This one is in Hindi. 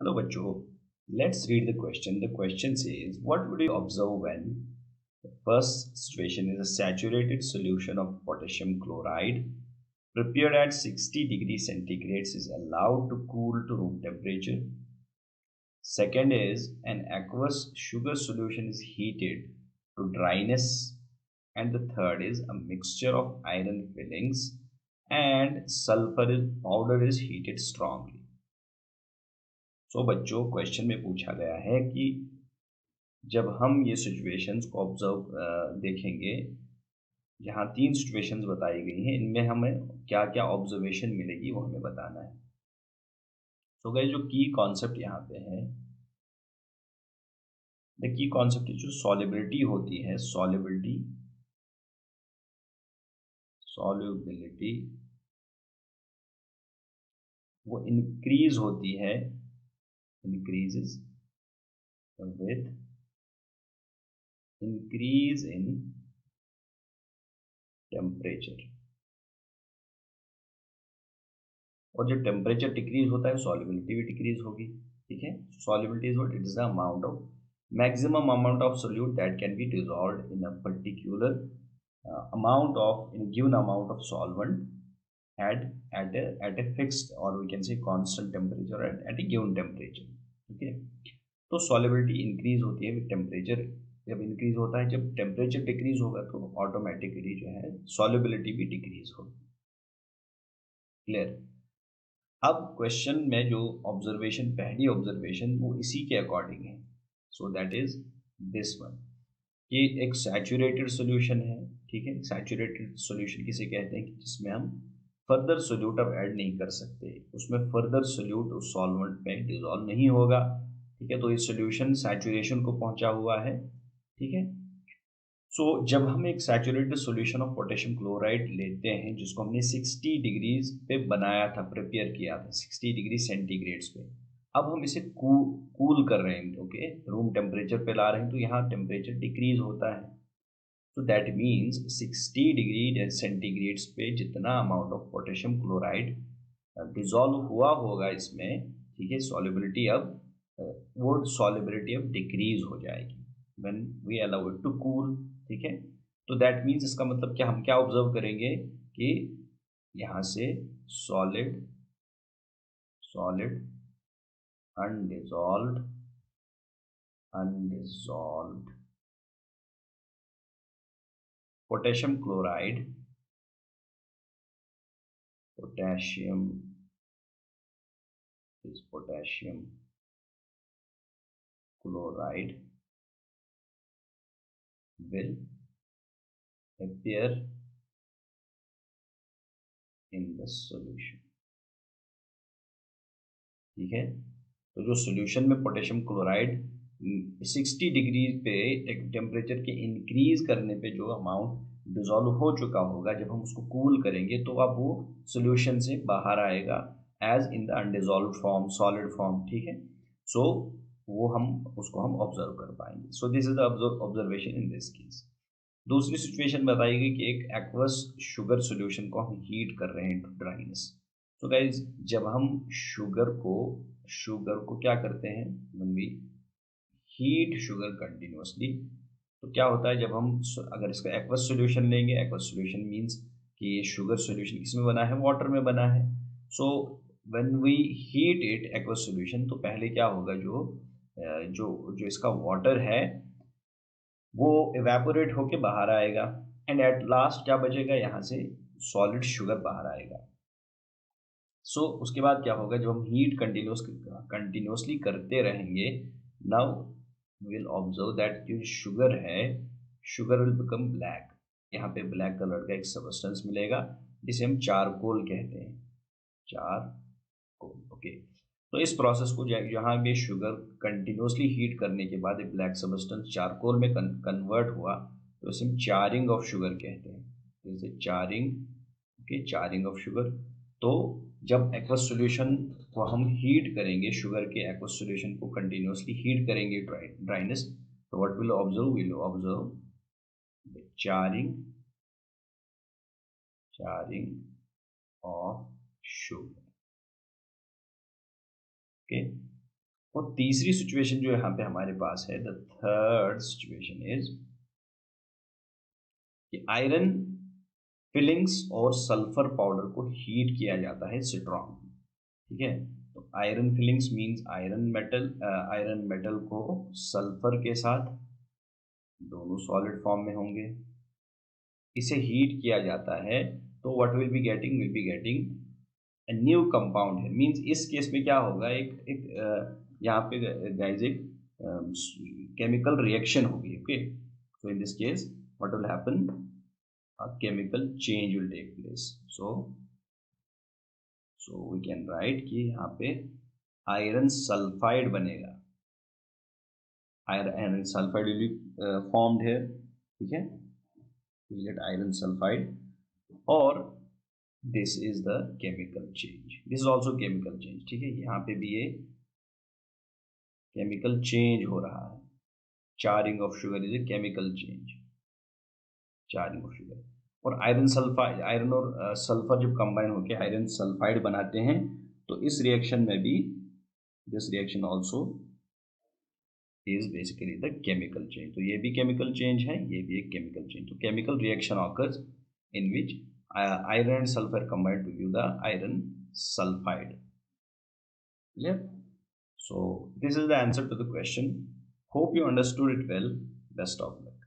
Hello, Bacho. Let's read the question. The question says, what would you observe when the first situation is a saturated solution of potassium chloride prepared at 60 degrees centigrade is allowed to cool to room temperature. Second is an aqueous sugar solution is heated to dryness. And the third is a mixture of iron fillings and sulfur powder is heated strongly. सो बच्चों क्वेश्चन में पूछा गया है कि जब हम ये सिचुएशंस को ऑब्जर्व देखेंगे, यहाँ तीन सिचुएशंस बताई गई हैं, इनमें हमें क्या क्या ऑब्जर्वेशन मिलेगी वो हमें बताना है। सो गाइस, जो की कॉन्सेप्ट यहाँ पे है, द की कॉन्सेप्ट जो सॉल्युबिलिटी होती है, सॉल्युबिलिटी वो इंक्रीज होती है, increases with increase in temperature. और जब टेम्परेचर डिक्रीज होता है सॉल्युबिलिटी भी डिक्रीज होगी। ठीक है, solubility is what, it is the amount of maximum amount of solute that can be dissolved in a particular amount of in given amount of solvent at at a fixed or we can say constant temperature at a given temperature. Okay, तो सॉल्युबिलिटी इंक्रीज होती है टेम्परेचर जब इंक्रीज होता है, जब टेम्परेचर डिक्रीज होगा तो ऑटोमेटिकली जो है सॉल्युबिलिटी भी डिक्रीज होगी। क्लियर। अब क्वेश्चन में जो ऑब्जर्वेशन, पहली ऑब्जर्वेशन वो इसी के अकॉर्डिंग है। So that is this one, ये एक सैचुरेटेड सॉल्यूशन है। ठीक है, सैचुरेटेड सॉल्यूशन किसे कहते हैं कि जिसमें हम फर्दर सोल्यूट अब ऐड नहीं कर सकते, उसमें फर्दर सोल्यूट उस सॉल्वेंट में डिजॉल्व नहीं होगा। ठीक है, तो ये सॉल्यूशन सैचुरेशन को पहुंचा हुआ है। ठीक है, सो जब हम एक saturated solution of potassium chloride लेते हैं जिसको हमने 60 डिग्रीज पे बनाया था, प्रिपेयर किया था 60 डिग्री सेंटीग्रेड्स पे, अब हम इसे कूल कर रहे हैं। ओके, रूम टेम्परेचर पे ला रहे हैं तो यहाँ टेम्परेचर डिक्रीज होता है। तो दैट मीन्स 60 डिग्री सेंटीग्रेड्स पे जितना amount of potassium chloride dissolve हुआ होगा इसमें, ठीक है, सॉल्युबिलिटी अब वो सॉल्युबिलिटी अब डिक्रीज हो जाएगी when we allow it to cool. ठीक है, तो दैट मीन्स इसका मतलब क्या, हम क्या ऑब्जर्व करेंगे कि यहाँ से solid solid undissolved undissolved potassium chloride, potassium is potassium chloride will appear in the solution। ठीक है, तो जो सॉल्यूशन में पोटेशियम क्लोराइड 60 डिग्री पे टेम्परेचर के इंक्रीज करने पे जो अमाउंट डिजॉल्व हो चुका होगा, जब हम उसको कूल करेंगे तो अब वो सॉल्यूशन से बाहर आएगा as in the undissolved form, solid form. ठीक है, सो वो हम उसको हम ऑब्जर्व कर पाएंगे। So this is the observation in this case. दूसरी सिचुएशन बताई गई कि एक एक्वस शुगर सॉल्यूशन को हम हीट कर रहे हैं टू ड्राइनेस। तो गाइज, जब हम शुगर को क्या करते हैं, when we heat sugar continuously, तो क्या होता है जब हम अगर इसका एक्वस सॉल्यूशन लेंगे, एक्वस सॉल्यूशन मींस कि ये शुगर सॉल्यूशन किसमें बना है, वाटर में बना है। So when we heat it aqueous solution, तो पहले क्या होगा, जो जो जो इसका वाटर है वो इवेपोरेट होके बाहर आएगा एंड एट लास्ट क्या बचेगा, यहाँ से सॉलिड शुगर बाहर आएगा। सो उसके बाद क्या होगा, जब हम हीट कंटिन्यूसली करते रहेंगे, नाउ विल ऑब्जर्व दैट जो शुगर है, शुगर विल बिकम ब्लैक। यहाँ पे ब्लैक कलर का एक सबस्टेंस मिलेगा जिसे हम चारकोल कहते हैं, चारकोल। ओके, तो इस प्रोसेस को जहाँ पे शुगर कंटिन्यूसली हीट करने के बाद एक ब्लैक सबस्टेंस चारकोल में कन्वर्ट हुआ, तो इसे हम चारिंग ऑफ शुगर कहते हैं। जैसे चारिंग, ओके, चारिंग ऑफ शुगर। तो जब एक्वस सॉल्यूशन को हम हीट करेंगे, शुगर के एक्वस सॉल्यूशन को कंटिन्यूसली हीट करेंगे ड्राइनेस, तो what will observe, will observe the charring of sugar. Okay, और तीसरी सिचुएशन जो यहाँ पे हमारे पास है, द थर्ड सिचुएशन इज कि आयरन फिलिंग्स और सल्फर पाउडर को हीट किया जाता है स्ट्रॉन्ग, ठीक है। तो iron filings means iron metal को सल्फर के साथ, दोनों सॉलिड फॉर्म में होंगे, इसे हीट किया जाता है, तो what will be getting a new compound है। मींस इस केस में क्या होगा, एक एक यहाँ पे गाइज एक केमिकल रिएक्शन होगी, okay. So in this case what will happen, a chemical change will take place. So we can write कि यहाँ पे आयरन सल्फाइड बनेगा, iron sulphide will be formed here, ठीक है। we'll get iron sulfide, और this is the chemical change, this is also chemical change, ठीक है। यहाँ पे भी ये केमिकल चेंज हो रहा है, charring of sugar is a chemical change, charging of sugar. और आयरन सल्फाइड, आयरन और सल्फर जब कंबाइन होकर आयरन सल्फाइड बनाते हैं, तो इस रिएक्शन में भी this reaction also is basically the chemical change. तो ये भी केमिकल चेंज है, ये भी एक केमिकल चेंज। तो chemical reaction occurs in which iron and sulphur combined to give the iron sulphide, clear? So this is the answer to the question. Hope you understood it well. Best of luck.